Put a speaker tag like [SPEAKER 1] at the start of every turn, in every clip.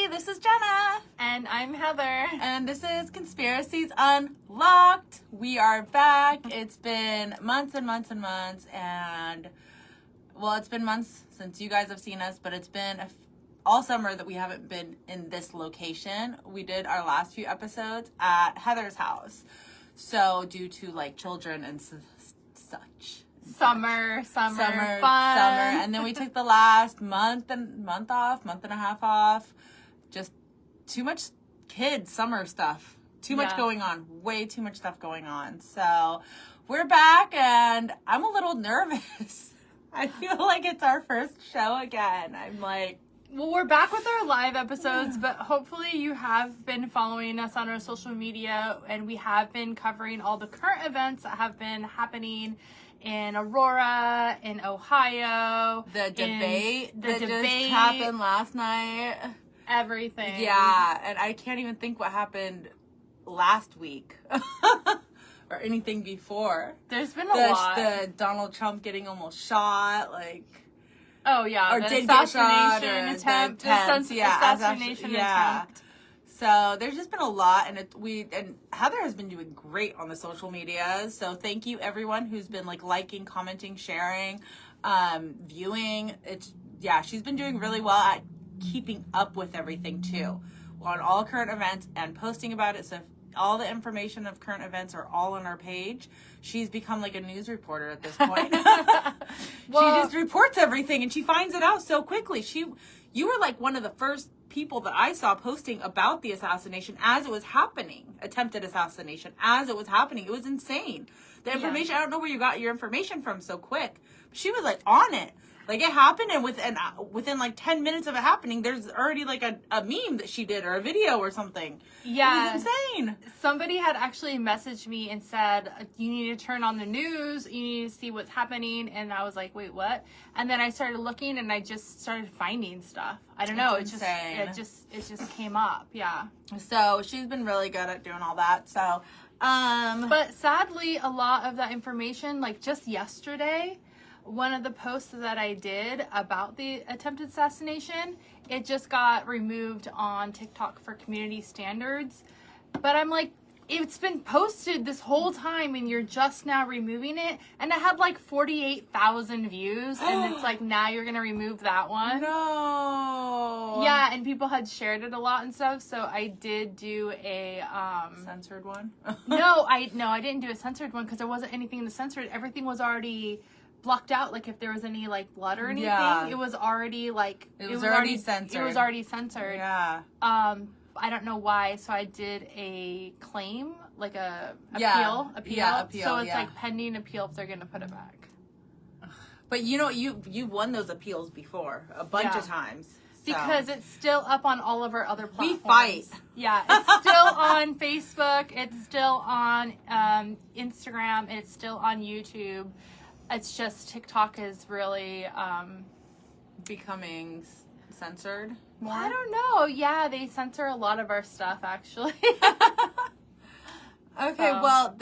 [SPEAKER 1] Hey, this is Jenna.
[SPEAKER 2] And I'm Heather.
[SPEAKER 1] And this is Conspiracies Unlocked. We are back. It's been months and months and months. And, well, it's been months since you guys have seen us, but it's been all summer that we haven't been in this location. We did our last few episodes at Heather's house. So, due to, like, children and such.
[SPEAKER 2] Summer fun.
[SPEAKER 1] And then we took the last month and a half off. Just too much summer stuff. Too much going on. Way too much stuff going on. So we're back and I'm a little nervous. I feel like it's our first show again. I'm like...
[SPEAKER 2] Well, we're back with our live episodes, but hopefully you have been following us on our social media, and we have been covering all the current events that have been happening in Aurora, in Ohio.
[SPEAKER 1] The debate that just happened last night.
[SPEAKER 2] Everything.
[SPEAKER 1] Yeah, and I can't even think what happened last week. Or anything before.
[SPEAKER 2] There's been a lot.
[SPEAKER 1] The Donald Trump getting almost shot, like...
[SPEAKER 2] Oh, yeah.
[SPEAKER 1] Or
[SPEAKER 2] the
[SPEAKER 1] did get shot, or
[SPEAKER 2] attempt.
[SPEAKER 1] assassination
[SPEAKER 2] attempt.
[SPEAKER 1] So there's just been a lot, and Heather has been doing great on the social media. So thank you everyone who's been like liking, commenting, sharing, viewing. She's been doing really well at keeping up with everything too, on all current events and posting about it. So all the information of current events are all on our page. She's become like a news reporter at this point. Well, she just reports everything and she finds it out so quickly. You were like one of the first people that I saw posting about the assassination as it was happening, attempted assassination as it was happening. It was insane. The information, I don't know where you got your information from so quick. But she was like on it. Like it happened, and within like 10 minutes of it happening, there's already like a meme that she did or a video or something.
[SPEAKER 2] Yeah.
[SPEAKER 1] It was insane.
[SPEAKER 2] Somebody had actually messaged me and said, you need to turn on the news, you need to see what's happening, and I was like, wait, what? And then I started looking and I just started finding stuff. I don't know, it just came up, yeah.
[SPEAKER 1] So she's been really good at doing all that, so
[SPEAKER 2] but sadly a lot of that information, like just yesterday, one of the posts that I did about the attempted assassination, it just got removed on TikTok for community standards. But I'm like, it's been posted this whole time and you're just now removing it. And it had like 48,000 views. And it's like, now you're going to remove that one.
[SPEAKER 1] No.
[SPEAKER 2] Yeah, and people had shared it a lot and stuff. So I did do a...
[SPEAKER 1] censored one?
[SPEAKER 2] No, I didn't do a censored one because there wasn't anything to censor. Everything was already... blocked out. Like if there was any like blood or anything, it was already like
[SPEAKER 1] it was already censored.
[SPEAKER 2] It was already censored.
[SPEAKER 1] Yeah.
[SPEAKER 2] I don't know why. So I did a claim, like a appeal.
[SPEAKER 1] Yeah, appeal.
[SPEAKER 2] So it's like pending appeal if they're gonna put it back.
[SPEAKER 1] But you know, you've won those appeals before a bunch of times. So.
[SPEAKER 2] Because it's still up on all of our other platforms.
[SPEAKER 1] We fight.
[SPEAKER 2] Yeah, it's still on Facebook. It's still on Instagram. It's still on YouTube. It's just TikTok is really
[SPEAKER 1] becoming censored more.
[SPEAKER 2] I don't know. Yeah, they censor a lot of our stuff actually.
[SPEAKER 1] Okay, well,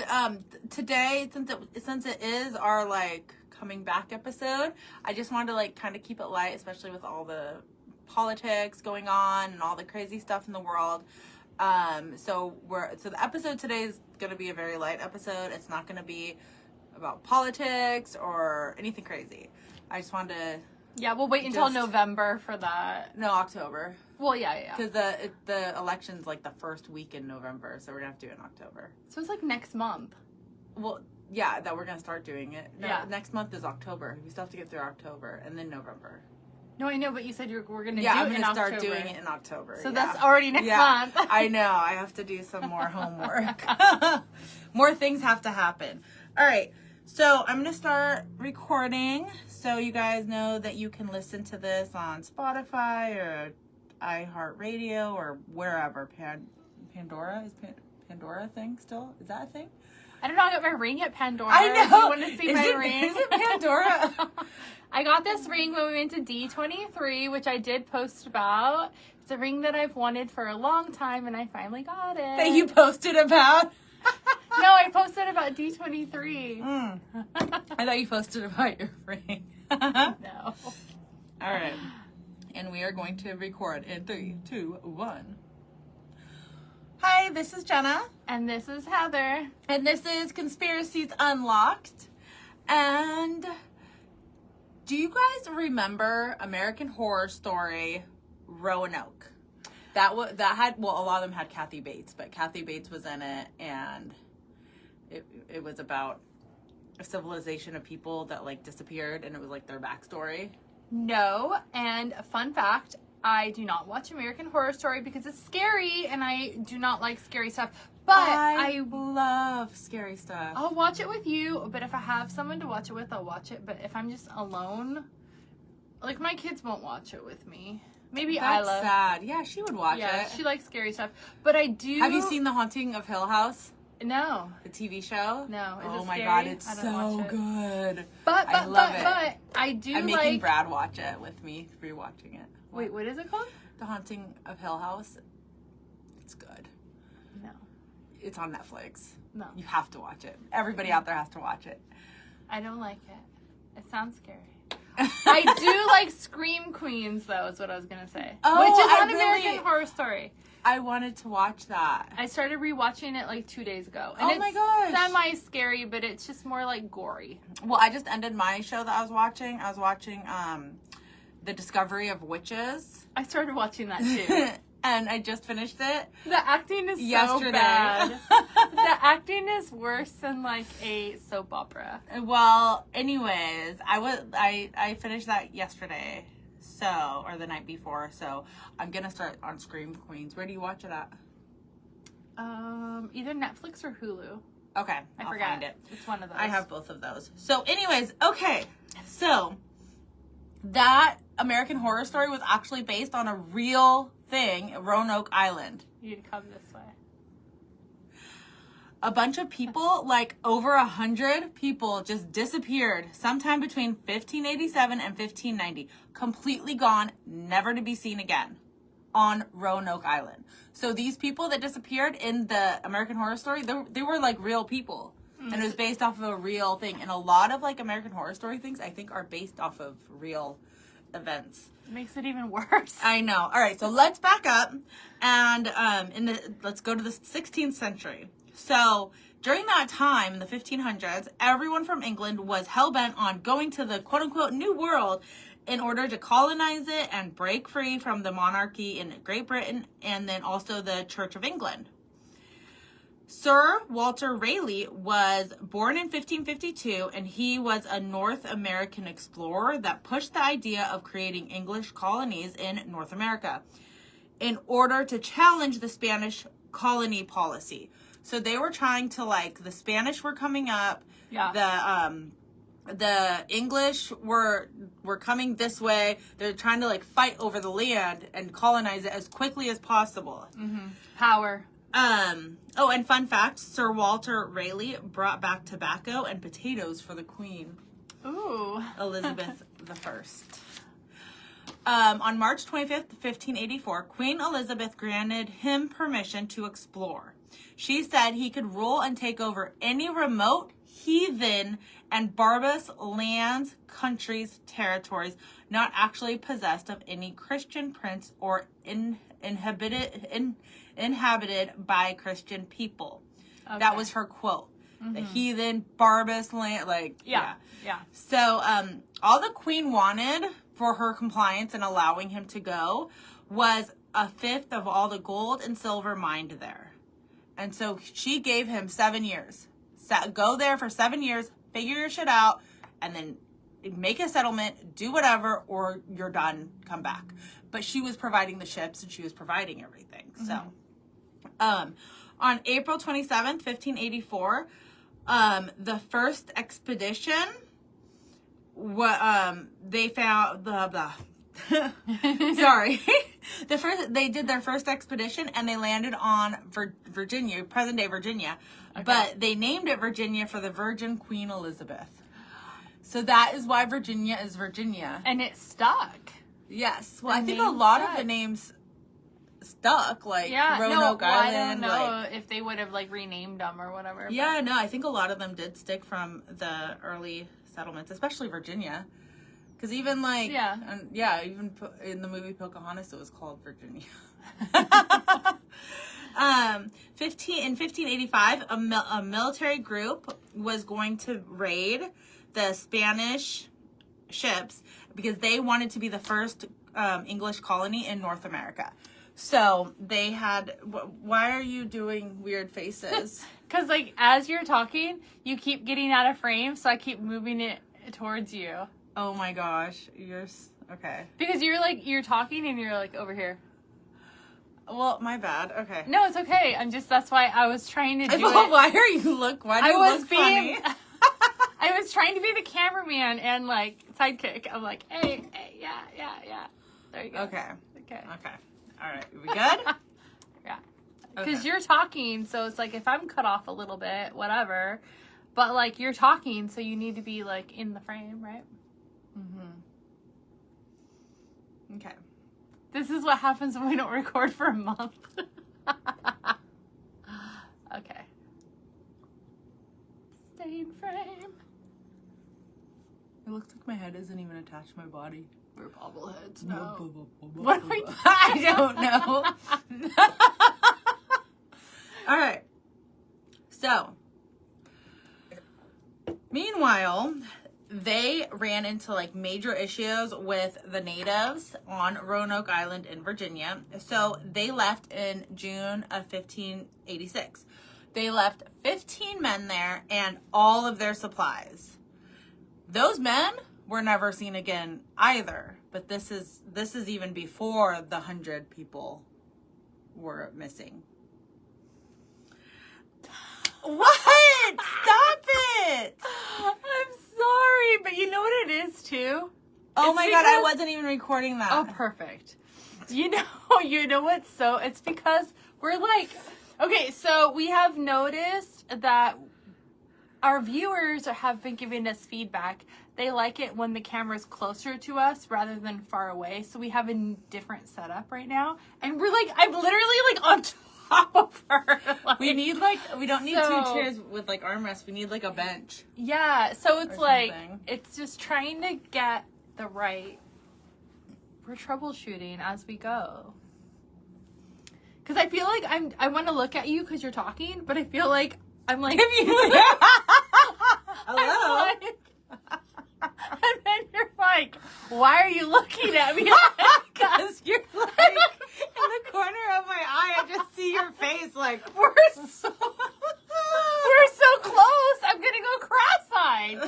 [SPEAKER 1] today since it is our like coming back episode, I just wanted to like kind of keep it light, especially with all the politics going on and all the crazy stuff in the world. So the episode today is going to be a very light episode. It's not going to be about politics or anything crazy. I just wanted to...
[SPEAKER 2] Yeah, we'll wait until November for that.
[SPEAKER 1] No, October.
[SPEAKER 2] Well, yeah.
[SPEAKER 1] Because the election's like the first week in November, so we're going to have to do it in October.
[SPEAKER 2] So it's like next month.
[SPEAKER 1] Well, yeah, that we're going to start doing it. No,
[SPEAKER 2] yeah.
[SPEAKER 1] Next month is October. We still have to get through October, and then November.
[SPEAKER 2] No, I know, but you said we're going to do it in October.
[SPEAKER 1] Yeah, I'm going to start doing it in October.
[SPEAKER 2] So that's already next month.
[SPEAKER 1] I know. I have to do some more homework. More things have to happen. All right. So I'm going to start recording so you guys know that you can listen to this on Spotify or iHeartRadio or wherever. Pandora? Is Pandora a thing still? Is that a thing?
[SPEAKER 2] I don't know. I got my ring at Pandora.
[SPEAKER 1] I know.
[SPEAKER 2] Do you want to see my ring?
[SPEAKER 1] Is it Pandora?
[SPEAKER 2] I got this ring when we went to D23, which I did post about. It's a ring that I've wanted for a long time, and I finally got it.
[SPEAKER 1] That you posted about?
[SPEAKER 2] No, I posted about D23.
[SPEAKER 1] I thought you posted about your ring.
[SPEAKER 2] No.
[SPEAKER 1] All right. And we are going to record in 3, 2, 1. Hi, this is Jenna.
[SPEAKER 2] And this is Heather.
[SPEAKER 1] And this is Conspiracies Unlocked. And do you guys remember American Horror Story Roanoke? That had, well, a lot of them had Kathy Bates, but Kathy Bates was in it, and it was about a civilization of people that like disappeared, and it was like their backstory.
[SPEAKER 2] No, and a fun fact, I do not watch American Horror Story because it's scary, and I do not like scary stuff. But
[SPEAKER 1] I love scary stuff.
[SPEAKER 2] I'll watch it with you, but if I have someone to watch it with, I'll watch it. But if I'm just alone, like my kids won't watch it with me. Maybe
[SPEAKER 1] That's
[SPEAKER 2] Isla.
[SPEAKER 1] sad. Yeah, she would watch
[SPEAKER 2] Yeah,
[SPEAKER 1] it.
[SPEAKER 2] she likes scary stuff. But I do.
[SPEAKER 1] Have you seen The Haunting of Hill House?
[SPEAKER 2] No.
[SPEAKER 1] The TV show?
[SPEAKER 2] No. Is
[SPEAKER 1] oh
[SPEAKER 2] it
[SPEAKER 1] my
[SPEAKER 2] scary?
[SPEAKER 1] God, it's
[SPEAKER 2] I don't
[SPEAKER 1] so
[SPEAKER 2] watch it.
[SPEAKER 1] good.
[SPEAKER 2] But
[SPEAKER 1] I love it.
[SPEAKER 2] But I do
[SPEAKER 1] I'm
[SPEAKER 2] like.
[SPEAKER 1] making Brad watch it with me, rewatching it.
[SPEAKER 2] Wait, what is it called?
[SPEAKER 1] The Haunting of Hill House. It's good.
[SPEAKER 2] No.
[SPEAKER 1] It's on Netflix.
[SPEAKER 2] No.
[SPEAKER 1] You have to watch it. Everybody out there has to watch it.
[SPEAKER 2] I don't like it. It sounds scary. I do like Scream Queens, though, is what I was going to say.
[SPEAKER 1] Oh,
[SPEAKER 2] which is
[SPEAKER 1] I
[SPEAKER 2] an American Horror Story.
[SPEAKER 1] I wanted to watch that.
[SPEAKER 2] I started rewatching it like 2 days ago. And
[SPEAKER 1] Oh my gosh.
[SPEAKER 2] It's semi-scary, but it's just more like gory.
[SPEAKER 1] Well, I just ended my show that I was watching. I was watching The Discovery of Witches.
[SPEAKER 2] I started watching that too.
[SPEAKER 1] And I just finished it.
[SPEAKER 2] The acting is
[SPEAKER 1] yesterday.
[SPEAKER 2] so bad. The acting is worse than like a soap opera.
[SPEAKER 1] Well, anyways, I finished that yesterday, or the night before. So I'm gonna start on Scream Queens. Where do you watch it at?
[SPEAKER 2] Either Netflix or Hulu.
[SPEAKER 1] Okay,
[SPEAKER 2] I
[SPEAKER 1] I'll
[SPEAKER 2] forgot.
[SPEAKER 1] find it.
[SPEAKER 2] It's one of those.
[SPEAKER 1] I have both of those. So, anyways, okay, so that American Horror Story was actually based on a real thing, Roanoke Island.
[SPEAKER 2] You'd come this way.
[SPEAKER 1] A bunch of people, like over 100 people, just disappeared sometime between 1587 and 1590. Completely gone, never to be seen again on Roanoke Island. So these people that disappeared in the American Horror Story, they were like real people. And it was based off of a real thing. And a lot of like American Horror Story things, I think, are based off of real events.
[SPEAKER 2] It makes it even worse.
[SPEAKER 1] I know. All right, so let's back up and let's go to the 16th century. So during that time, in the 1500s, everyone from England was hell-bent on going to the quote-unquote New World in order to colonize it and break free from the monarchy in Great Britain and then also the Church of England. Sir Walter Raleigh was born in 1552, and he was a North American explorer that pushed the idea of creating English colonies in North America in order to challenge the Spanish colony policy. So they were trying to, like, the Spanish were coming up, the English were coming this way. They're trying to, like, fight over the land and colonize it as quickly as possible.
[SPEAKER 2] Mm-hmm. Power.
[SPEAKER 1] Oh, and fun fact, Sir Walter Raleigh brought back tobacco and potatoes for the Queen.
[SPEAKER 2] Ooh.
[SPEAKER 1] Elizabeth I. On March 25th, 1584, Queen Elizabeth granted him permission to explore. She said he could rule and take over any remote, heathen, and barbarous lands, countries, territories not actually possessed of any Christian prince or inhabited by Christian people. Okay. That was her quote. Mm-hmm. The heathen, barbarous land, like, yeah. So, all the Queen wanted for her compliance and allowing him to go was 1/5 of all the gold and silver mined there. And so she gave him 7 years. Go there for 7 years, figure your shit out, and then make a settlement, do whatever, or you're done, come back. But she was providing the ships and she was providing everything. Mm-hmm. So, on April 27th, 1584, the first expedition, they found sorry. They did their first expedition and they landed on Virginia, present day Virginia. Okay. But they named it Virginia for the Virgin Queen Elizabeth. So that is why Virginia is Virginia.
[SPEAKER 2] And it stuck.
[SPEAKER 1] Yes. Well, I think a lot of the names stuck, like Roanoke Island.
[SPEAKER 2] I don't know if they would have like renamed them or whatever.
[SPEAKER 1] Yeah, no, I think a lot of them did stick from the early settlements, especially Virginia. Because even like, even in the movie Pocahontas, it was called Virginia. In 1585, a military group was going to raid the Spanish ships because they wanted to be the first English colony in North America. So they had. Why are you doing weird faces?
[SPEAKER 2] Because like as you're talking, you keep getting out of frame, so I keep moving it towards you.
[SPEAKER 1] Oh my gosh, okay.
[SPEAKER 2] Because you're talking and you're like over here.
[SPEAKER 1] Well, my bad. Okay.
[SPEAKER 2] No, it's okay. That's why I was trying to do it.
[SPEAKER 1] Why do you look funny?
[SPEAKER 2] I was trying to be the cameraman and like sidekick. I'm like, hey, yeah. There you go.
[SPEAKER 1] Okay. All right. Are we good?
[SPEAKER 2] Yeah. Because you're talking, so it's like if I'm cut off a little bit, whatever. But like you're talking, so you need to be like in the frame, right?
[SPEAKER 1] Mm-hmm. Okay.
[SPEAKER 2] This is what happens when we don't record for a month. Okay. Stay in frame.
[SPEAKER 1] It looks like my head isn't even attached to my body.
[SPEAKER 2] We're bobbleheads now.
[SPEAKER 1] What are we? I don't know. All right. So, meanwhile, they ran into like major issues with the natives on Roanoke Island in Virginia. So they left in June of 1586. They left 15 men there and all of their supplies. Those men were never seen again either. But this is even before the 100 people were missing. What? Stop it!
[SPEAKER 2] I'm sorry, but you know what it is too?
[SPEAKER 1] Oh my God, I wasn't even recording that.
[SPEAKER 2] Oh, perfect. You know what's it's because we're like, okay, so we have noticed that our viewers have been giving us feedback. They like it when the camera's closer to us rather than far away. So we have a different setup right now. And we're like, I'm literally like on top of her. Like,
[SPEAKER 1] we don't need 2 chairs with like armrests. We need like a bench.
[SPEAKER 2] Yeah, so it's like,
[SPEAKER 1] something.
[SPEAKER 2] it's just trying to get the right, we're troubleshooting as we go. Because I feel like I want to look at you because you're talking, but I feel like I'm like,
[SPEAKER 1] hello.
[SPEAKER 2] And then you're like, why are you looking at me?
[SPEAKER 1] Because you're like in the corner of my eye. I just see your face. Like
[SPEAKER 2] we're so close. I'm gonna go cross-eyed.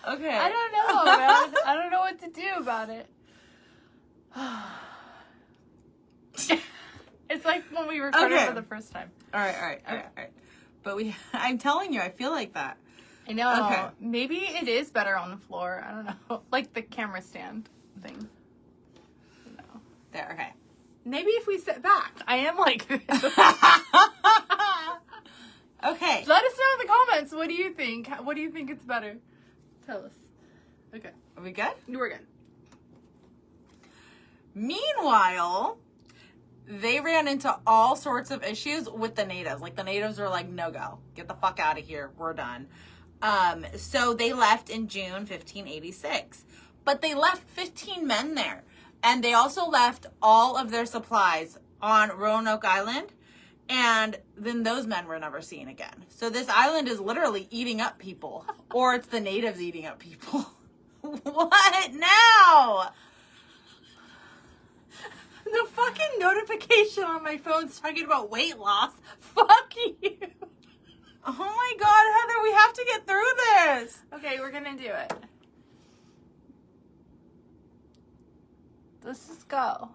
[SPEAKER 1] Okay.
[SPEAKER 2] I don't know, man. I don't know what to do about it. It's like when we recorded for the first time.
[SPEAKER 1] All right. But I'm telling you, I feel like that.
[SPEAKER 2] I know.
[SPEAKER 1] Okay.
[SPEAKER 2] Maybe it is better on the floor. I don't know. Like the camera stand thing. No.
[SPEAKER 1] There, okay.
[SPEAKER 2] Maybe if we sit back. I am like
[SPEAKER 1] Okay.
[SPEAKER 2] Let us know in the comments. What do you think? What do you think it's better? Tell us. Okay.
[SPEAKER 1] Are we good?
[SPEAKER 2] We're good.
[SPEAKER 1] Meanwhile, they ran into all sorts of issues with the natives. Like the natives were like, no go. Get the fuck out of here. We're done. So they left in June 1586. But they left 15 men there. And they also left all of their supplies on Roanoke Island. And then those men were never seen again. So this island is literally eating up people. Or it's the natives eating up people. What now?
[SPEAKER 2] The fucking notification on my phone's talking about weight loss. Fuck you.
[SPEAKER 1] Oh my God, Heather, we have to get through this.
[SPEAKER 2] Okay, we're gonna do it. Let's just go.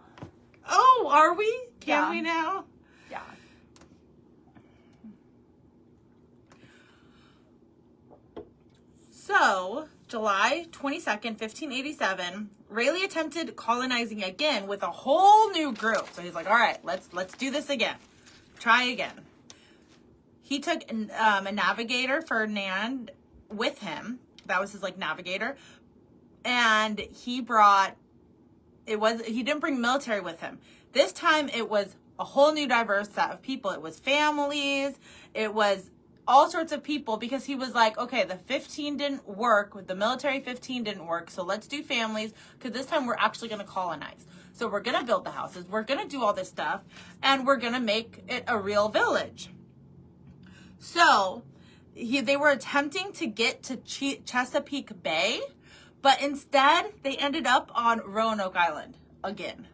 [SPEAKER 1] Oh, are we? Can
[SPEAKER 2] Yeah.
[SPEAKER 1] we now?
[SPEAKER 2] Yeah.
[SPEAKER 1] So, July 22nd, 1587, Raleigh attempted colonizing again with a whole new group. So he's like, all right, let's do this again. Try again. He took a navigator, Ferdinand, with him. That was his like navigator. And he didn't bring military with him. This time it was a whole new diverse set of people. It was families. It was all sorts of people because he was like, okay, the 15 didn't work, with the military 15 didn't work, so let's do families, because this time we're actually going to colonize. So we're going to build the houses, we're going to do all this stuff, and we're going to make it a real village. So they were attempting to get to Chesapeake Bay, but instead they ended up on Roanoke Island again.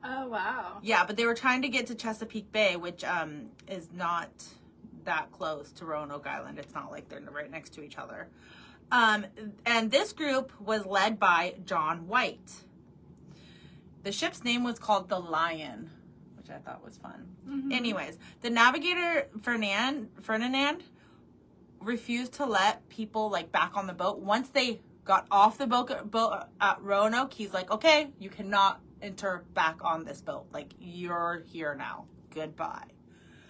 [SPEAKER 2] Oh, wow.
[SPEAKER 1] Yeah, but they were trying to get to Chesapeake Bay, which is not that close to Roanoke Island. It's not like they're right next to each other. And this group was led by John White. The ship's name was called the Lion, which I thought was fun. Mm-hmm. Anyways, the navigator Ferdinand refused to let people like back on the boat. Once they got off the boat at Roanoke, he's like, okay, you cannot enter back on this boat. Like, you're here now. Goodbye.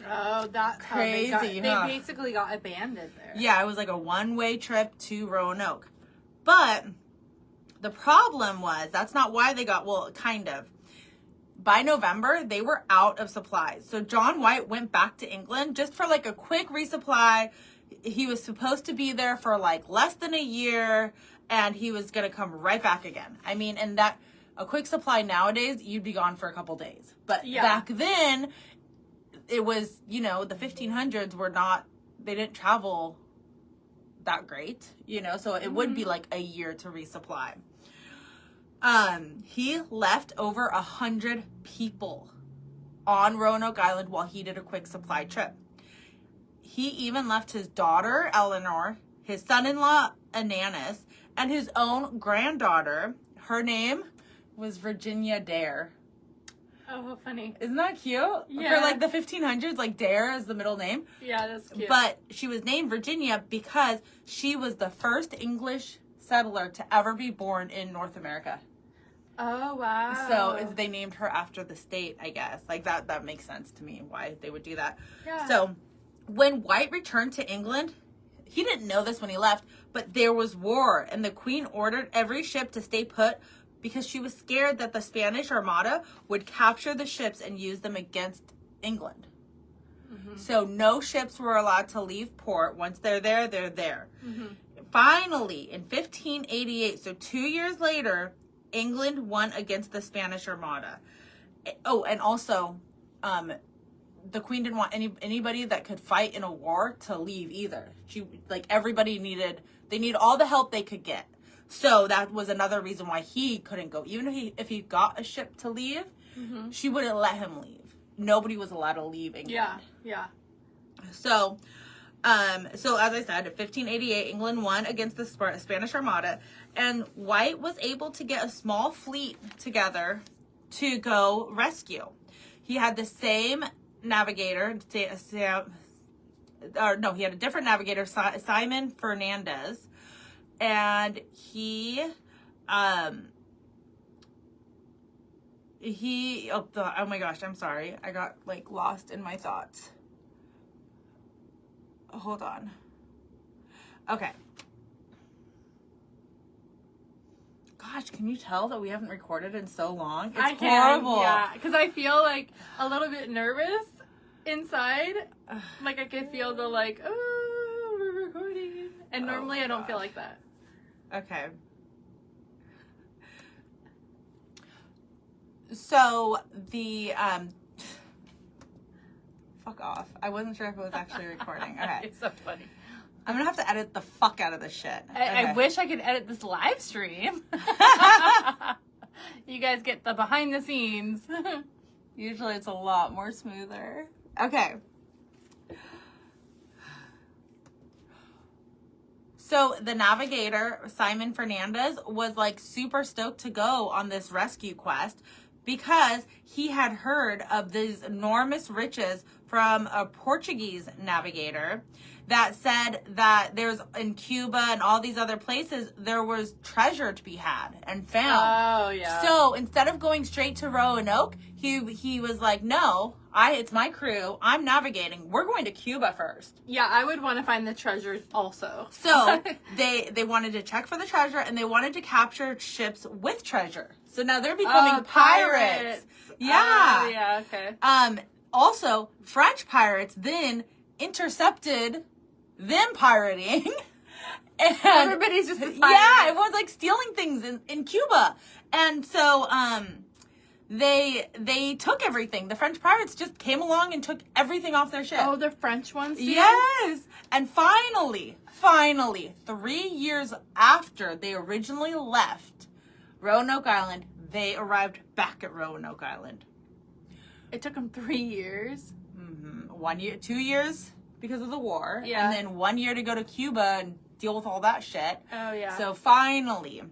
[SPEAKER 2] Oh, that's
[SPEAKER 1] crazy.
[SPEAKER 2] How they basically got abandoned there.
[SPEAKER 1] Yeah, it was like a one-way trip to Roanoke. But the problem was, that's not why they got, well, kind of. By November, they were out of supplies. So John White went back to England just for like a quick resupply. He was supposed to be there for like less than a year, and he was going to come right back again. I mean, and that, a quick supply nowadays, you'd be gone for a couple days. But back then, it was, you know, the 1500s were not, they didn't travel that great, you know, so it would be like a year to resupply. He left over 100 people on Roanoke Island while he did a quick supply trip. He even left his daughter, Eleanor, his son-in-law, Ananus, and his own granddaughter. Her name was Virginia Dare.
[SPEAKER 2] Oh, how funny.
[SPEAKER 1] Isn't that cute?
[SPEAKER 2] Yeah.
[SPEAKER 1] For like the 1500s, like Dare is the middle name.
[SPEAKER 2] Yeah, that's cute.
[SPEAKER 1] But she was named Virginia because she was the first English settler to ever be born in North America.
[SPEAKER 2] Oh, wow.
[SPEAKER 1] So they named her after the state, I guess. Like that makes sense to me why they would do that.
[SPEAKER 2] Yeah.
[SPEAKER 1] So when White returned to England, he didn't know this when he left, but there was war, and the Queen ordered every ship to stay put because she was scared that the Spanish Armada would capture the ships and use them against England. Mm-hmm. So no ships were allowed to leave port. Once they're there, they're there. Mm-hmm. Finally, in 1588, so 2 years later, England won against the Spanish Armada. Oh, and also, the Queen didn't want anybody that could fight in a war to leave either. Everybody needed all the help they could get. So that was another reason why he couldn't go. Even if he got a ship to leave, she wouldn't let him leave. Nobody was allowed to leave England.
[SPEAKER 2] Yeah.
[SPEAKER 1] So as I said, in 1588, England won against the Spanish Armada, and White was able to get a small fleet together to go rescue. He had the same navigator, he had a different navigator, Simon Fernandez, and he oh my gosh, I'm sorry. I got like lost in my thoughts. Hold on. Okay. Gosh, can you tell that we haven't recorded in so long? It's horrible.
[SPEAKER 2] Yeah, because I feel like a little bit nervous inside. Like I could feel the oh, we're recording. And normally I don't feel like that.
[SPEAKER 1] Okay. So the fuck off. I wasn't sure if it was actually recording. Okay.
[SPEAKER 2] It's so funny.
[SPEAKER 1] I'm gonna have to edit the fuck out of this shit.
[SPEAKER 2] I wish I could edit this live stream. You guys get the behind the scenes.
[SPEAKER 1] Usually it's a lot more smoother. Okay. So the navigator, Simon Fernandez, was like super stoked to go on this rescue quest because he had heard of these enormous riches from a Portuguese navigator that said that there's in Cuba and all these other places, there was treasure to be had and found.
[SPEAKER 2] Oh, yeah.
[SPEAKER 1] So instead of going straight to Roanoke, he was like, no, it's my crew. I'm navigating. We're going to Cuba first.
[SPEAKER 2] Yeah, I would want to find the treasure also.
[SPEAKER 1] So they wanted to check for the treasure, and they wanted to capture ships with treasure. So now they're becoming pirates. Yeah.
[SPEAKER 2] Oh, yeah, okay.
[SPEAKER 1] Also, French pirates then intercepted them pirating. And
[SPEAKER 2] Everybody's just a pirate.
[SPEAKER 1] yeah, everyone's like stealing things in Cuba. And so they took everything. The French pirates just came along and took everything off their ship.
[SPEAKER 2] Oh, the French ones did?
[SPEAKER 1] Yes. And finally, 3 years after they originally left Roanoke Island, they arrived back at Roanoke Island.
[SPEAKER 2] It took them 3 years.
[SPEAKER 1] 1 year, 2 years because of the war.
[SPEAKER 2] Yeah.
[SPEAKER 1] And then 1 year to go to Cuba and deal with all that shit.
[SPEAKER 2] Oh, yeah.
[SPEAKER 1] So finally.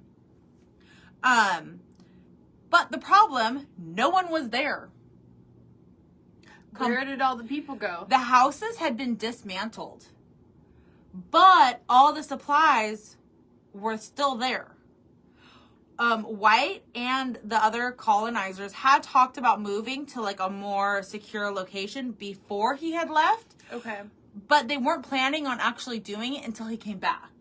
[SPEAKER 1] But the problem, no one was there.
[SPEAKER 2] Where did all the people go?
[SPEAKER 1] The houses had been dismantled. But all the supplies were still there. White and the other colonizers had talked about moving to like a more secure location before he had left.
[SPEAKER 2] Okay.
[SPEAKER 1] But they weren't planning on actually doing it until he came back.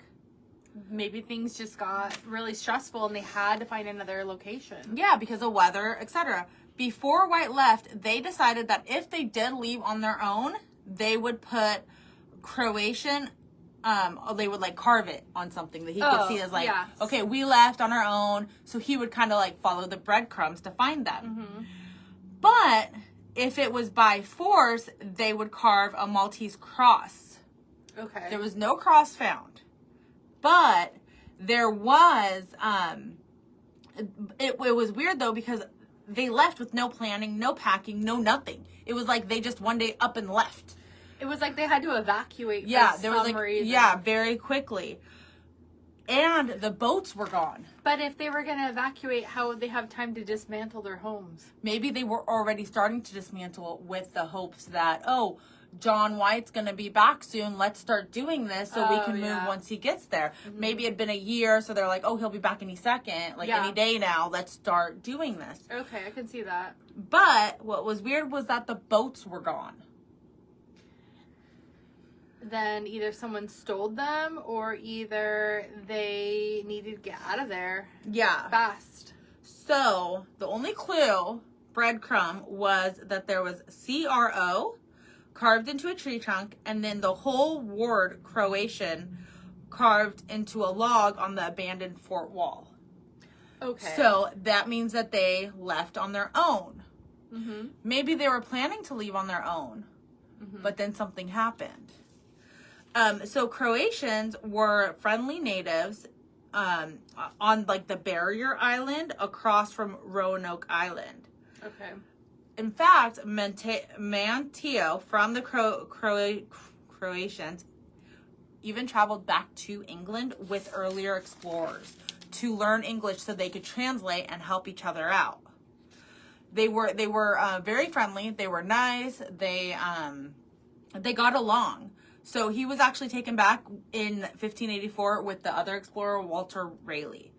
[SPEAKER 2] Maybe things just got really stressful and they had to find another location.
[SPEAKER 1] Yeah, because of weather, etc. Before White left, they decided that if they did leave on their own, they would put Croatian, they would like carve it on something that he could see as like, okay, we left on our own. So he would kind of like follow the breadcrumbs to find them. But if it was by force, they would carve a Maltese cross.
[SPEAKER 2] Okay.
[SPEAKER 1] There was no cross found. But there was, it was weird though because they left with no planning, no packing, no nothing. It was like they just one day up and left.
[SPEAKER 2] It was like they had to evacuate for
[SPEAKER 1] there was
[SPEAKER 2] some reason.
[SPEAKER 1] Yeah, very quickly. And the boats were gone.
[SPEAKER 2] But if they were going to evacuate, how would they have time to dismantle their homes?
[SPEAKER 1] Maybe they were already starting to dismantle with the hopes that, oh, John White's going to be back soon. Let's start doing this so we can move once he gets there. Maybe it'd been a year, so they're like, oh, he'll be back any second, like any day now. Let's start doing this.
[SPEAKER 2] Okay, I can see that.
[SPEAKER 1] But what was weird was that the boats were gone.
[SPEAKER 2] Then either someone stole them or either they needed to get out of there.
[SPEAKER 1] Yeah.
[SPEAKER 2] Fast.
[SPEAKER 1] So the only clue, breadcrumb, was that there was CRO carved into a tree trunk, and then the whole word Croatian carved into a log on the abandoned fort wall.
[SPEAKER 2] Okay.
[SPEAKER 1] So that means that they left on their own. Maybe they were planning to leave on their own, but then something happened. So Croatians were friendly natives on like the barrier island across from Roanoke Island.
[SPEAKER 2] Okay.
[SPEAKER 1] In fact, Manteo from the Croatians even traveled back to England with earlier explorers to learn English so they could translate and help each other out. They were very friendly. They were nice. They got along. So he was actually taken back in 1584 with the other explorer, Walter Raleigh,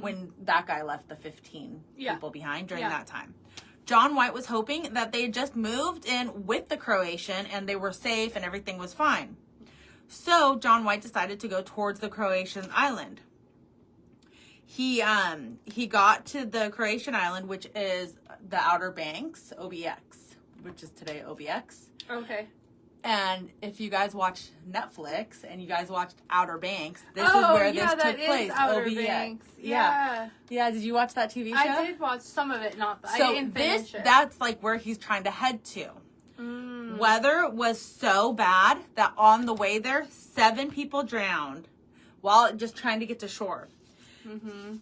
[SPEAKER 1] when that guy left the 15 people behind during that time. John White was hoping that they had just moved in with the Croatian and they were safe and everything was fine. So John White decided to go towards the Croatian island. He got to the Croatian island, which is the Outer Banks, OBX, which is today OBX.
[SPEAKER 2] Okay.
[SPEAKER 1] And if you guys watch Netflix and you guys watched Outer Banks, this is where this took place.
[SPEAKER 2] Outer
[SPEAKER 1] OBX.
[SPEAKER 2] Banks.
[SPEAKER 1] Yeah. Did you watch that TV show?
[SPEAKER 2] I did watch some of it, I didn't finish it.
[SPEAKER 1] That's like where he's trying to head to. Weather was so bad that on the way there, 7 people drowned while just trying to get to shore.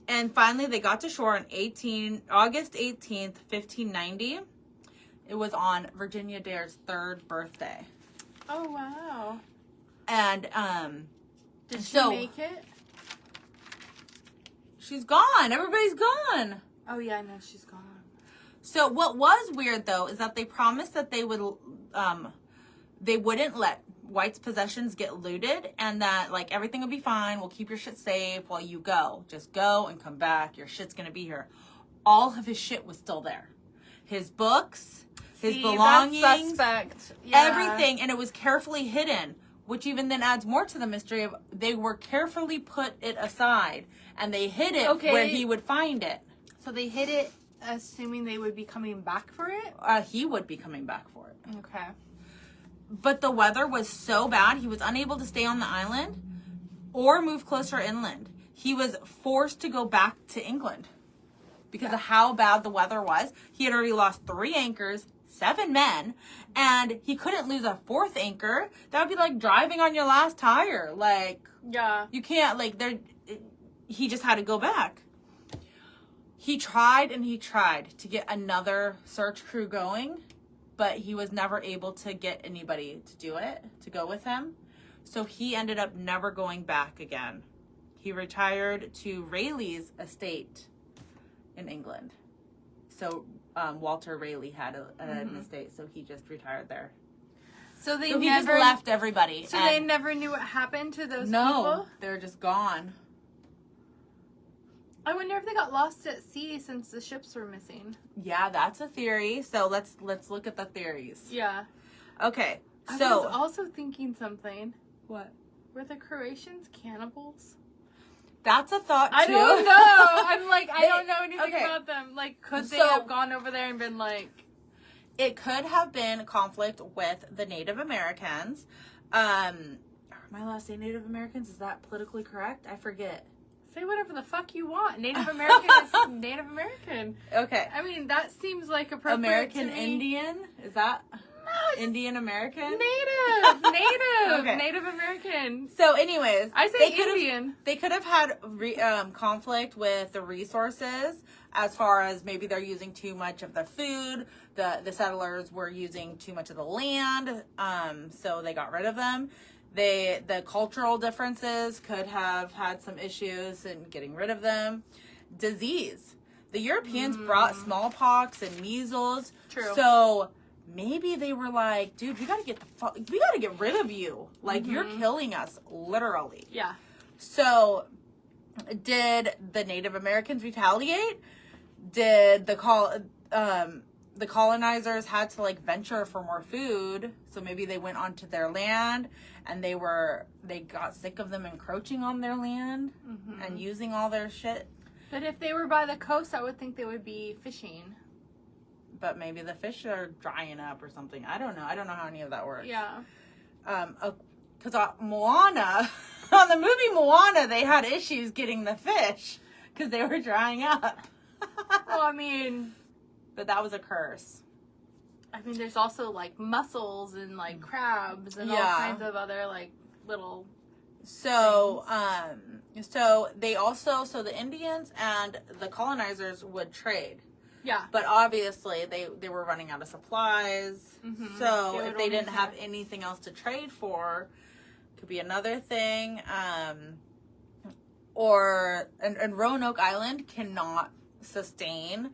[SPEAKER 1] And finally, they got to shore on August 18th, 1590. It was on Virginia Dare's 3rd birthday.
[SPEAKER 2] Oh, wow.
[SPEAKER 1] And,
[SPEAKER 2] did she make it?
[SPEAKER 1] She's gone. Everybody's gone.
[SPEAKER 2] Oh, yeah, I know she's gone.
[SPEAKER 1] So what was weird, though, is that they promised that they wouldn't let White's possessions get looted and that, like, everything would be fine. We'll keep your shit safe while you go. Just go and come back. Your shit's going to be here. All of his shit was still there. His books, his belongings,
[SPEAKER 2] that's suspect. Yeah.
[SPEAKER 1] everything, and it was carefully hidden, which even then adds more to the mystery of they were carefully put it aside, and they hid it where he would find it.
[SPEAKER 2] So they hid it assuming they would be coming back for it?
[SPEAKER 1] He would be coming back for it.
[SPEAKER 2] Okay.
[SPEAKER 1] but the weather was so bad, he was unable to stay on the island or move closer inland. He was forced to go back to England because of how bad the weather was. He had already lost 3 anchors, 7 men, and he couldn't lose a 4th anchor. That would be like driving on your last tire. Like,
[SPEAKER 2] yeah,
[SPEAKER 1] you can't, like, he just had to go back. He tried and he tried to get another search crew going, but he was never able to get anybody to do it, to go with him. So he ended up never going back again. He retired to Rayleigh's estate in England. So Walter Raleigh had an estate, so he just retired there.
[SPEAKER 2] So he
[SPEAKER 1] just left everybody.
[SPEAKER 2] So they never knew what happened to those people?
[SPEAKER 1] No, they're just gone.
[SPEAKER 2] I wonder if they got lost at sea since the ships were missing.
[SPEAKER 1] Yeah, that's a theory. So let's look at the theories.
[SPEAKER 2] Yeah.
[SPEAKER 1] Okay.
[SPEAKER 2] I
[SPEAKER 1] So
[SPEAKER 2] was also thinking something.
[SPEAKER 1] What?
[SPEAKER 2] Were the Croatians cannibals?
[SPEAKER 1] That's a thought too.
[SPEAKER 2] I don't know. I'm like, I don't know anything about them. Like, could they have gone over there and been like...
[SPEAKER 1] It could have been conflict with the Native Americans. Am I allowed to say Native Americans? Is that politically correct? I forget.
[SPEAKER 2] Say whatever the fuck you want. Native American is Native American.
[SPEAKER 1] Okay.
[SPEAKER 2] I mean, that seems like appropriate
[SPEAKER 1] American
[SPEAKER 2] to me.
[SPEAKER 1] Indian? Is that Indian American?
[SPEAKER 2] Native.
[SPEAKER 1] Okay.
[SPEAKER 2] Native American.
[SPEAKER 1] So anyways.
[SPEAKER 2] I say Indian.
[SPEAKER 1] They could have had conflict with the resources as far as maybe they're using too much of the food. The settlers were using too much of the land. So they got rid of them. The cultural differences could have had some issues in getting rid of them. Disease. The Europeans brought smallpox and measles.
[SPEAKER 2] True.
[SPEAKER 1] So maybe they were like, dude, we gotta get rid of you. Like, you're killing us, literally.
[SPEAKER 2] Yeah.
[SPEAKER 1] So did the Native Americans retaliate? Did the colonizers had to like venture for more food, so maybe they went onto their land and they got sick of them encroaching on their land and using all their shit.
[SPEAKER 2] But if they were by the coast, I would think they would be fishing.
[SPEAKER 1] But maybe the fish are drying up or something. I don't know how any of that works.
[SPEAKER 2] Yeah.
[SPEAKER 1] Because Moana, on the movie Moana, they had issues getting the fish because they were drying up.
[SPEAKER 2] Well, I mean...
[SPEAKER 1] But that was a curse.
[SPEAKER 2] I mean, there's also, like, mussels and, like, crabs and all kinds of other, like, little...
[SPEAKER 1] So, so the Indians and the colonizers would trade.
[SPEAKER 2] Yeah.
[SPEAKER 1] But obviously, they were running out of supplies. So, if they didn't have anything else to trade for, could be another thing. And Roanoke Island cannot sustain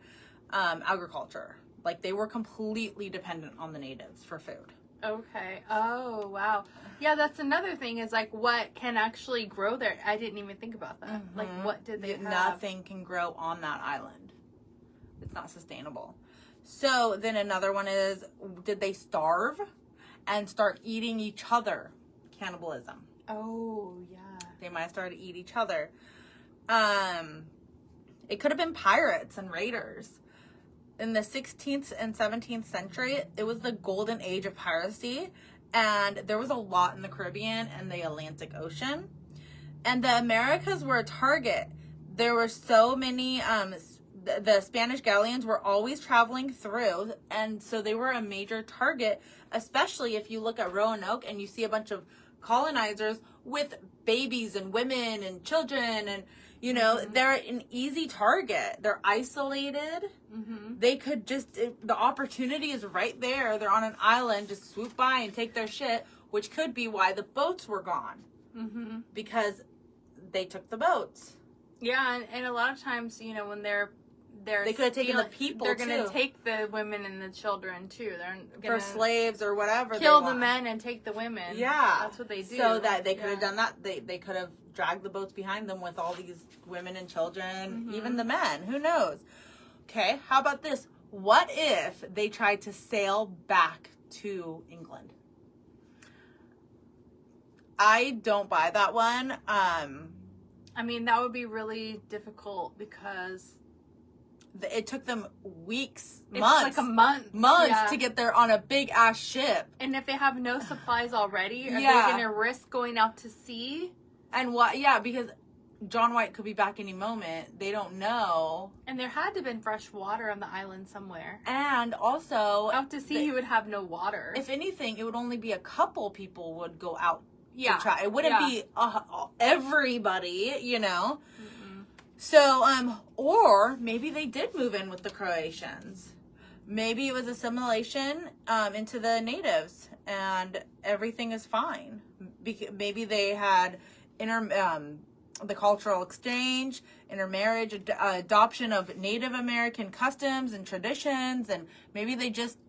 [SPEAKER 1] agriculture. Like, they were completely dependent on the natives for food.
[SPEAKER 2] Okay. Oh, wow. Yeah, that's another thing is, like, what can actually grow there? I didn't even think about that. Like, what did they have?
[SPEAKER 1] Nothing can grow on that island. It's not sustainable. So, then another one is, did they starve and start eating each other? Cannibalism.
[SPEAKER 2] Oh, yeah.
[SPEAKER 1] They might have started to eat each other. It could have been pirates and raiders. In the 16th and 17th century, it was the golden age of piracy, and there was a lot in the Caribbean and the Atlantic Ocean. And the Americas were a target. There were so many, the Spanish galleons were always traveling through, and so they were a major target, especially if you look at Roanoke and you see a bunch of colonizers with babies and women and children, and you know, they're an easy target. They're isolated. They could just, the opportunity is right there. They're on an island, just swoop by and take their shit, which could be why the boats were gone. Because they took the boats.
[SPEAKER 2] Yeah, and a lot of times, you know, when
[SPEAKER 1] they could have taken the people,
[SPEAKER 2] they're going to take the women and the children, too. They're
[SPEAKER 1] for
[SPEAKER 2] gonna
[SPEAKER 1] slaves or whatever.
[SPEAKER 2] Kill the men and take the women.
[SPEAKER 1] Yeah.
[SPEAKER 2] That's what they do.
[SPEAKER 1] So that they could have done that. They could have dragged the boats behind them with all these women and children, even the men. Who knows? Okay, how about this? What if they tried to sail back to England? I don't buy that one.
[SPEAKER 2] I mean, that would be really difficult because
[SPEAKER 1] it took them weeks,
[SPEAKER 2] It's
[SPEAKER 1] months.
[SPEAKER 2] like a month.
[SPEAKER 1] To get there on a big ass ship.
[SPEAKER 2] And if they have no supplies already, are they going to risk going out to sea?
[SPEAKER 1] And why? Yeah, because John White could be back any moment. They don't know.
[SPEAKER 2] And there had to have been fresh water on the island somewhere.
[SPEAKER 1] And also,
[SPEAKER 2] out to sea, he would have no water.
[SPEAKER 1] If anything, it would only be a couple people would go out to try. It wouldn't be everybody, you know. Mm-mm. So, or maybe they did move in with the Croatians. Maybe it was assimilation into the natives, and everything is fine. Maybe they had the cultural exchange, intermarriage, adoption of Native American customs and traditions, and maybe they just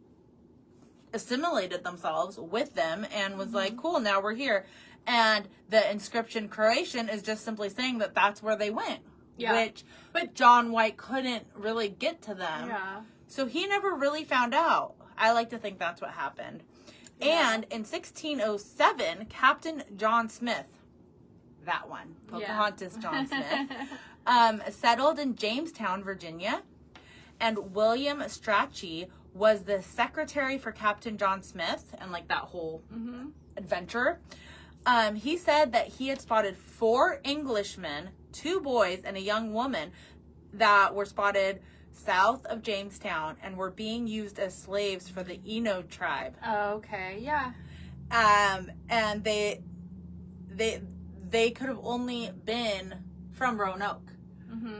[SPEAKER 1] assimilated themselves with them and was like, cool, now we're here. And the inscription Croatian is just simply saying that that's where they went. Yeah. But John White couldn't really get to them. Yeah. So he never really found out. I like to think that's what happened. Yeah. And in 1607, Captain John Smith, that one, Pocahontas John Smith, settled in Jamestown, Virginia. And William Strachey was the secretary for Captain John Smith and like that whole adventure. He said that he had spotted 4 Englishmen, 2 boys, and a young woman that were spotted south of Jamestown and were being used as slaves for the Eno tribe.
[SPEAKER 2] Oh, okay, yeah.
[SPEAKER 1] And they could have only been from Roanoke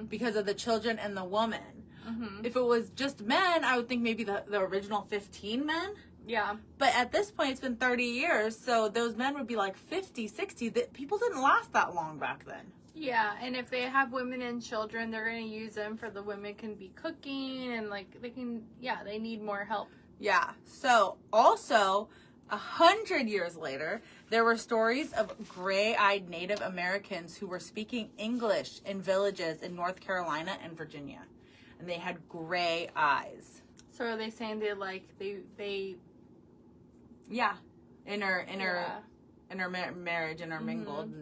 [SPEAKER 1] because of the children and the woman. Mm-hmm. If it was just men, I would think maybe the original 15 men. Yeah. But at this point, it's been 30 years, so those men would be like 50, 60. People didn't last that long back then.
[SPEAKER 2] Yeah, and if they have women and children, they're going to use them for the women can be cooking and like they need more help.
[SPEAKER 1] Yeah. So also, 100 years later, there were stories of gray-eyed Native Americans who were speaking English in villages in North Carolina and Virginia. And they had gray eyes. So are they saying they yeah, intermarriage, intermingled.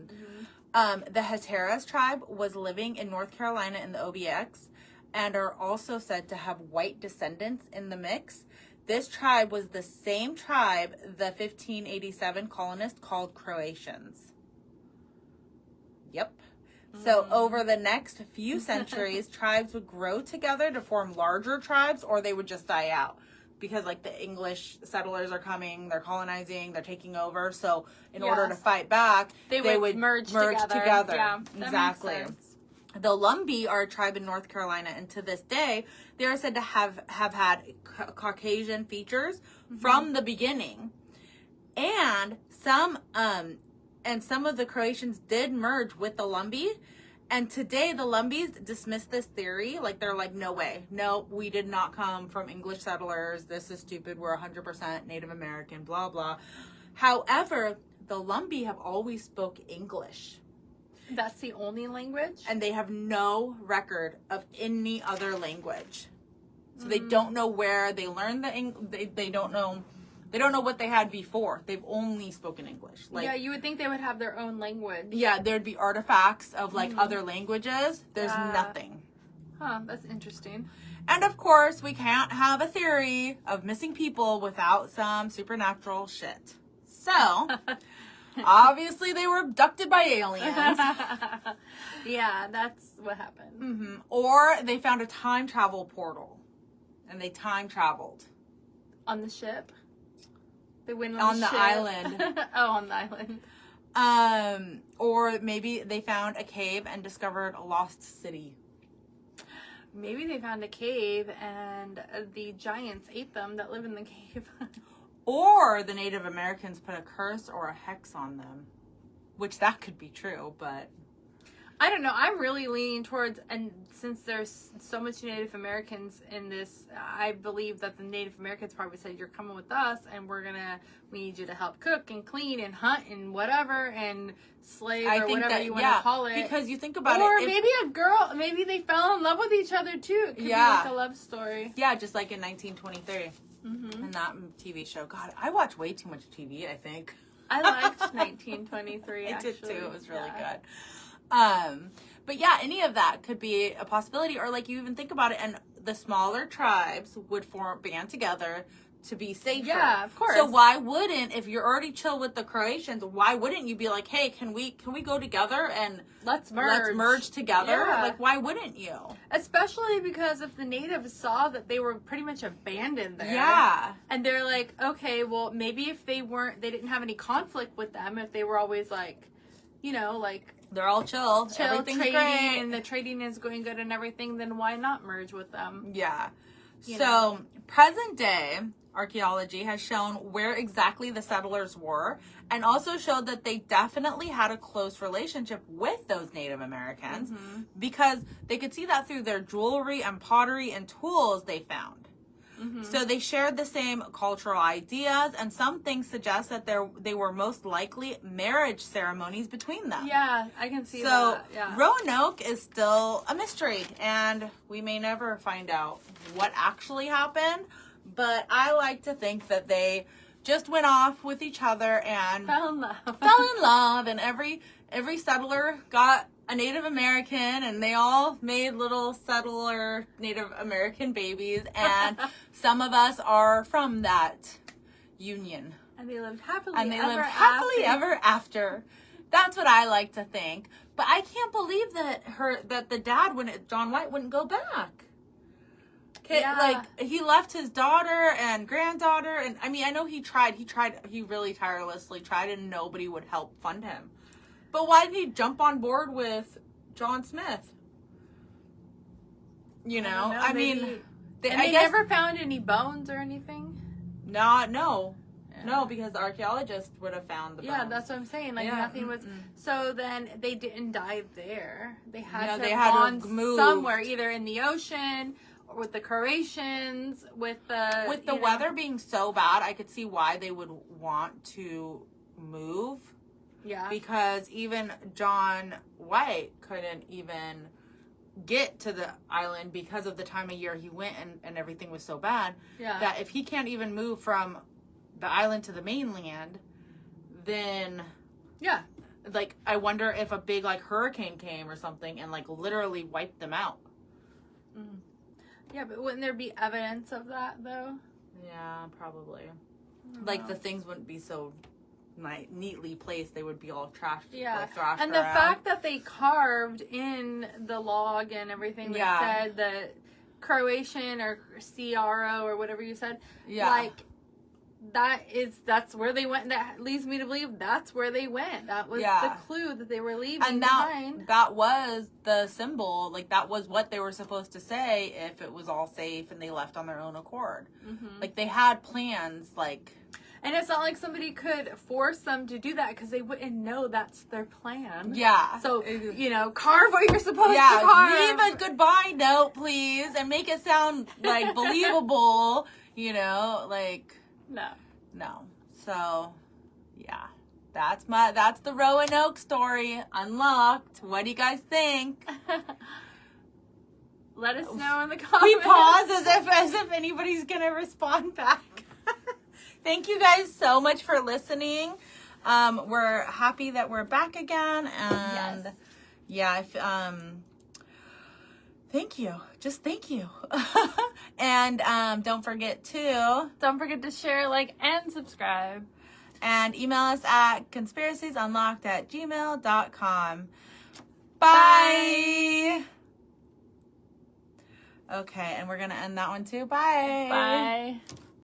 [SPEAKER 1] The Hatteras tribe was living in North Carolina in the OBX and are also said to have white descendants in the mix. This tribe was the same tribe the 1587 colonists called Croatians. Yep. So over the next few centuries, tribes would grow together to form larger tribes, or they would just die out. Because like the English settlers are coming, they're colonizing, they're taking over. So in order to fight back, they would merge together. Yeah, exactly. That makes sense. The Lumbee are a tribe in North Carolina, and to this day, they are said to have had Caucasian features from the beginning. And some of the Croatians did merge with the Lumbee. And today, the Lumbees dismiss this theory. Like, they're like, no way. No, we did not come from English settlers. This is stupid. We're 100% Native American, blah, blah. However, the Lumbee have always spoke English.
[SPEAKER 2] That's the only language?
[SPEAKER 1] And they have no record of any other language. So they don't know where they learned the English. They don't know. They don't know what they had before. They've only spoken English.
[SPEAKER 2] Like, yeah, you would think they would have their own language.
[SPEAKER 1] Yeah, there'd be artifacts of like other languages. There's nothing.
[SPEAKER 2] Huh, that's interesting.
[SPEAKER 1] And of course, we can't have a theory of missing people without some supernatural shit. So, obviously they were abducted by aliens.
[SPEAKER 2] Yeah, that's what happened.
[SPEAKER 1] Or they found a time travel portal. And they time traveled.
[SPEAKER 2] On the ship? They went
[SPEAKER 1] on the island.
[SPEAKER 2] Oh, on the island.
[SPEAKER 1] Or maybe they found a cave and discovered a lost city.
[SPEAKER 2] Maybe they found a cave and the giants ate them that live in the cave.
[SPEAKER 1] Or the Native Americans put a curse or a hex on them. Which that could be true, but
[SPEAKER 2] I don't know. I'm really leaning towards, and since there's so much Native Americans in this, I believe that the Native Americans probably said, you're coming with us, and we need you to help cook and clean and hunt and whatever, and slave or whatever you want to call it.
[SPEAKER 1] Because you think about
[SPEAKER 2] or maybe they fell in love with each other too. It could be like a love story.
[SPEAKER 1] Yeah, just like in 1923. In that TV show. God, I watch way too much TV, I think.
[SPEAKER 2] I liked 1923,
[SPEAKER 1] I
[SPEAKER 2] actually.
[SPEAKER 1] did too. It was really good. But yeah, any of that could be a possibility. Or like you even think about it, and the smaller tribes would band together to be safer.
[SPEAKER 2] Yeah, of course.
[SPEAKER 1] So why wouldn't, if you're already chill with the Croatians, why wouldn't you be like, hey, can we go together and
[SPEAKER 2] let's merge
[SPEAKER 1] together?
[SPEAKER 2] Yeah.
[SPEAKER 1] Like, why wouldn't you?
[SPEAKER 2] Especially because if the natives saw that they were pretty much abandoned there.
[SPEAKER 1] Yeah.
[SPEAKER 2] And they're like, okay, well, maybe if they didn't have any conflict with them, if they were always like, you know, like,
[SPEAKER 1] they're all chill. Everything's
[SPEAKER 2] trading,
[SPEAKER 1] great.
[SPEAKER 2] and the trading is going good and everything, then why not merge with them?
[SPEAKER 1] Yeah.
[SPEAKER 2] You
[SPEAKER 1] So,
[SPEAKER 2] know.
[SPEAKER 1] present day archaeology has shown where exactly the settlers were, and also showed that they definitely had a close relationship with those Native Americans, because they could see that through their jewelry and pottery and tools they found. So they shared the same cultural ideas, and some things suggest that they were most likely marriage ceremonies between them.
[SPEAKER 2] Yeah, I can see
[SPEAKER 1] So
[SPEAKER 2] that. Yeah.
[SPEAKER 1] Roanoke is still a mystery, and we may never find out what actually happened, but I like to think that they just went off with each other and
[SPEAKER 2] fell in
[SPEAKER 1] love, and every settler got a Native American, and they all made little settler Native American babies, and some of us are from that union.
[SPEAKER 2] And they lived happily
[SPEAKER 1] ever after. That's what I like to think. But I can't believe that the dad, John White, wouldn't go back.
[SPEAKER 2] Yeah.
[SPEAKER 1] Like, he left his daughter and granddaughter, and I mean, I know he really tirelessly tried, and nobody would help fund him. But why did he jump on board with John Smith? You know, I mean,
[SPEAKER 2] they never found any bones or anything.
[SPEAKER 1] No, because the archaeologists would have found the bones.
[SPEAKER 2] Yeah, that's what I'm saying. Like, nothing was. So then they didn't die there. They had to have gone somewhere, either in the ocean or with the Croatians, with the
[SPEAKER 1] weather being so bad. I could see why they would want to move.
[SPEAKER 2] Yeah.
[SPEAKER 1] Because even John White couldn't even get to the island because of the time of year he went, and everything was so bad.
[SPEAKER 2] Yeah.
[SPEAKER 1] That if he can't even move from the island to the mainland, then
[SPEAKER 2] yeah,
[SPEAKER 1] like, I wonder if a big like hurricane came or something and like literally wiped them out.
[SPEAKER 2] Yeah, but wouldn't there be evidence of that though?
[SPEAKER 1] Yeah, probably. Like, the things wouldn't be so neatly placed. They would be all trashed.
[SPEAKER 2] Yeah,
[SPEAKER 1] like, thrashed
[SPEAKER 2] and the
[SPEAKER 1] around.
[SPEAKER 2] fact that they carved in the log and everything that said the Croatian or CRO or whatever you said, like, that's where they went. That leads me to believe that's where they went. That was the clue that they were leaving
[SPEAKER 1] and
[SPEAKER 2] behind.
[SPEAKER 1] That was the symbol. Like, that was what they were supposed to say if it was all safe and they left on their own accord. Like, they had plans, like.
[SPEAKER 2] And it's not like somebody could force them to do that, because they wouldn't know that's their plan.
[SPEAKER 1] Yeah.
[SPEAKER 2] So, carve what you're supposed to carve.
[SPEAKER 1] Leave a goodbye note, please, and make it sound, like, believable, like. No. So, yeah. That's the Roanoke story, unlocked. What do you guys think?
[SPEAKER 2] Let us know in the comments.
[SPEAKER 1] We pause as if anybody's going to respond back. Thank you guys so much for listening. We're happy that we're back again, and thank you. Just thank you. And don't forget to
[SPEAKER 2] share, like, and subscribe.
[SPEAKER 1] And email us at conspiraciesunlocked@gmail.com. Bye. Okay, and we're going to end that one too. Bye.
[SPEAKER 2] Bye.